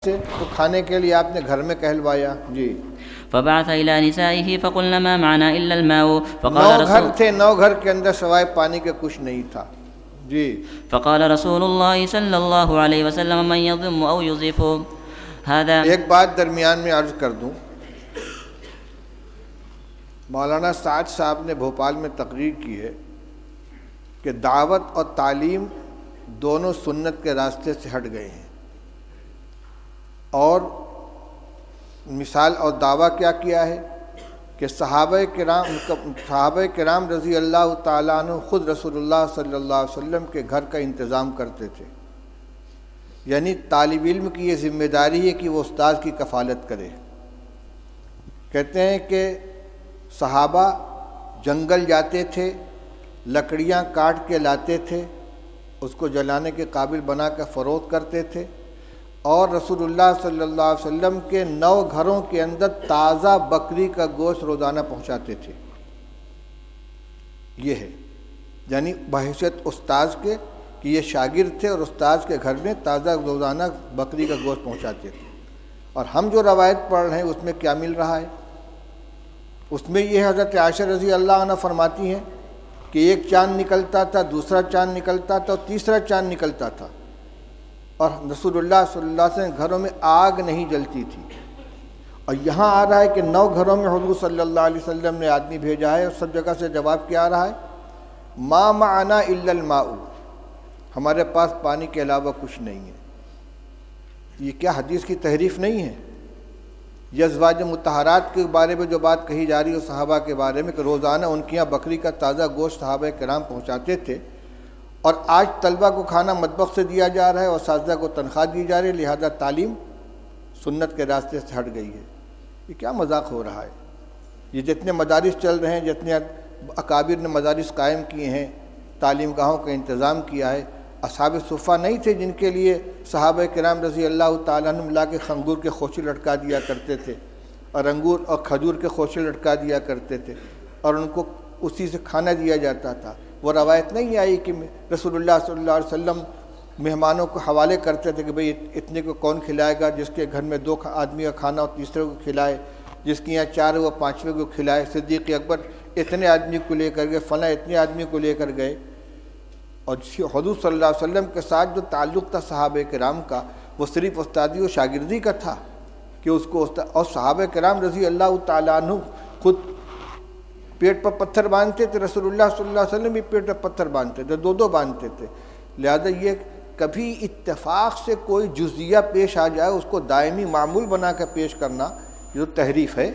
سے تو کھانے کے لیے آپ نے گھر میں کہلوایا. جی. فبعث إلى نسائه فقلن ما معنا إلا الماء فقال 9 گھر رسول تھے، 9 گھر کے اندر سوائے پانی کے کچھ نہیں تھا. جی. فقال رسول الله صلى الله عليه وسلم من يضم أو يضيف هذا. ایک بات درمیان میں عرض کر دوں، مولانا سعد صاحب نے بھوپال میں تقریر کی ہے کہ دعوت اور تعلیم دونوں سنت کے راستے سے ہٹ گئے ہیں، اور مثال اور دعویٰ کیا کیا ہے کہ صحابہ کرام رضی اللہ تعالیٰ عنہ خود رسول اللہ صلی اللہ علیہ وسلم کے گھر کا انتظام کرتے تھے. یعنی طالب علم کی یہ ذمہ داری ہے کہ وہ استاد کی کفالت کرے. کہتے ہیں کہ صحابہ جنگل جاتے تھے، لکڑیاں کاٹ کے لاتے تھے، اس کو جلانے کے قابل بنا کر فروخت کرتے تھے، اور رسول اللہ صلی اللہ علیہ وسلم کے 9 گھروں کے اندر تازہ بکری کا گوشت روزانہ پہنچاتے تھے. یہ ہے یعنی بحیثیت استاذ کے کہ یہ شاگرد تھے اور استاذ کے گھر میں تازہ روزانہ بکری کا گوشت پہنچاتے تھے. اور ہم جو روایت پڑھ رہے ہیں اس میں کیا مل رہا ہے؟ اس میں یہ حضرت عائشہ رضی اللہ عنہ فرماتی ہیں کہ ایک چاند نکلتا تھا، دوسرا چاند نکلتا تھا، اور تیسرا چاند نکلتا تھا، اور رسول اللہ صلی اللہ علیہ وسلم گھروں میں آگ نہیں جلتی تھی. اور یہاں آ رہا ہے کہ 9 گھروں میں حضور صلی اللہ علیہ وسلم نے آدمی بھیجا ہے، اور سب جگہ سے جواب کیا آ رہا ہے؟ ما معنا الا الماء، ہمارے پاس پانی کے علاوہ کچھ نہیں ہے. یہ کیا حدیث کی تحریف نہیں ہے؟ یہ ازواج مطہرات کے بارے میں جو بات کہی جا رہی ہے صحابہ کے بارے میں کہ روزانہ ان کے یہاں بکری کا تازہ گوشت صحابہ کرام پہنچاتے تھے، اور آج طلبہ کو کھانا مطبخ سے دیا جا رہا ہے اور اساتذہ کو تنخواہ دی جا رہی ہے، لہذا تعلیم سنت کے راستے سے ہٹ گئی ہے. یہ کیا مذاق ہو رہا ہے؟ یہ جتنے مدارس چل رہے ہیں، جتنے اکابر نے مدارس قائم کیے ہیں، تعلیم گاہوں کا انتظام کیا ہے، اصحاب صفہ نہیں تھے جن کے لیے صحابہ کرام رضی اللہ تعالیٰ عنہ لا کے خنگور کے خوشے لٹکا دیا کرتے تھے، اور انگور اور کھجور کے خوشے لٹکا دیا کرتے تھے، اور ان کو اسی سے کھانا دیا جاتا تھا. وہ روایت نہیں آئی کہ رسول اللہ صلی اللہ علیہ وسلم مہمانوں کو حوالے کرتے تھے کہ بھئی اتنے کو کون کھلائے گا، جس کے گھر میں 2 آدمی کا کھانا ہو تیسرے کو کھلائے، جس کے یہاں 4 وہ 5ویں کو کھلائے. صدیق اکبر اتنے آدمی کو لے کر گئے، فلاں اتنے آدمی کو لے کر گئے. اور حضور صلی اللہ علیہ وسلم کے ساتھ جو تعلق تھا صحابہ کرام کا، وہ صرف استادی و شاگردی کا تھا کہ اس کو اور صحابہ کرام رضی اللہ تعالیٰ عنہ خود پیٹ پر پتھر باندھتے تھے، رسول اللہ صلی اللہ علیہ وسلم بھی پیٹ پر پتھر باندھتے تھے، 2 باندھتے تھے. لہذا یہ کبھی اتفاق سے کوئی جزیہ پیش آ جائے اس کو دائمی معمول بنا کر پیش کرنا یہ جو تحریف ہے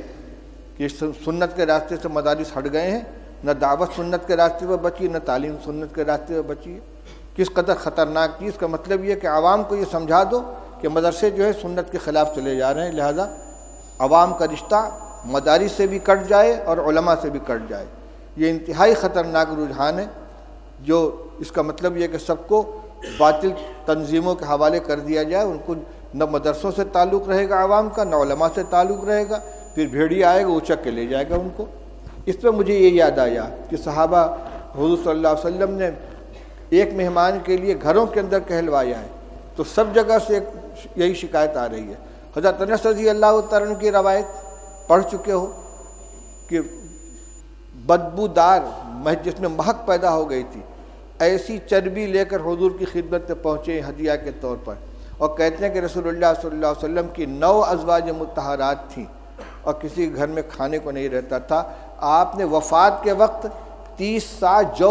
کہ سنت کے راستے سے مدارس ہٹ گئے ہیں. نہ دعوت سنت کے راستے پر بچی، نہ تعلیم سنت کے راستے پر بچی ہے. کس قدر خطرناک چیز کا مطلب یہ کہ عوام کو یہ سمجھا دو کہ مدرسے جو ہے سنت کے خلاف چلے جا رہے ہیں، لہذا عوام کا رشتہ مدارس سے بھی کٹ جائے اور علماء سے بھی کٹ جائے. یہ انتہائی خطرناک رجحان ہے، جو اس کا مطلب یہ کہ سب کو باطل تنظیموں کے حوالے کر دیا جائے. ان کو نہ مدرسوں سے تعلق رہے گا عوام کا، نہ علماء سے تعلق رہے گا، پھر بھیڑیا آئے گا اچک کے لے جائے گا ان کو. اس پہ مجھے یہ یاد آیا کہ صحابہ حضور صلی اللہ علیہ وسلم نے ایک مہمان کے لیے گھروں کے اندر کہلوایا ہے، تو سب جگہ سے یہی شکایت آ رہی ہے. حضرت انس رضی اللہ تعالیٰ عنہ کی روایت پڑھ چکے ہو کہ بدبودار جس میں مہک پیدا ہو گئی تھی، ایسی چربی لے کر حضور کی خدمت میں پہنچے ہدیہ کے طور پر، اور کہتے ہیں کہ رسول اللہ صلی اللہ علیہ وسلم کی 9 ازواج مطہرات تھیں اور کسی گھر میں کھانے کو نہیں رہتا تھا. آپ نے وفات کے وقت 30 سا جو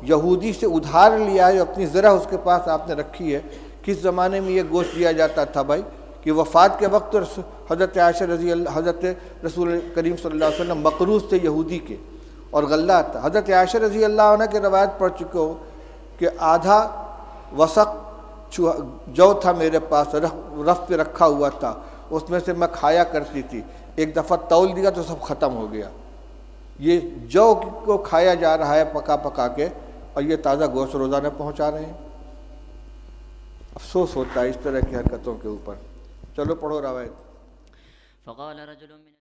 یہودی سے ادھار لیا ہے، اپنی ذرا اس کے پاس آپ نے رکھی ہے. کس زمانے میں یہ گوشت دیا جاتا تھا بھائی کہ وفات کے وقت حضرت عائشہ حضرت رسول کریم صلی اللہ علیہ وسلم مقروض تھے یہودی کے، اور غلہ تھا. حضرت عائشہ رضی اللہ عنہ کی روایت پڑھ چکے ہو کہ آدھا وسق جو تھا میرے پاس، رف پہ رکھا ہوا تھا، اس میں سے میں کھایا کرتی تھی. ایک دفعہ تول دیا تو سب ختم ہو گیا. یہ جو کو کھایا جا رہا ہے پکا کے، اور یہ تازہ گوشت روزانہ پہنچا رہے ہیں. افسوس ہوتا ہے اس طرح کی حرکتوں کے اوپر. چلو پڑھو روایت. فقال رجل من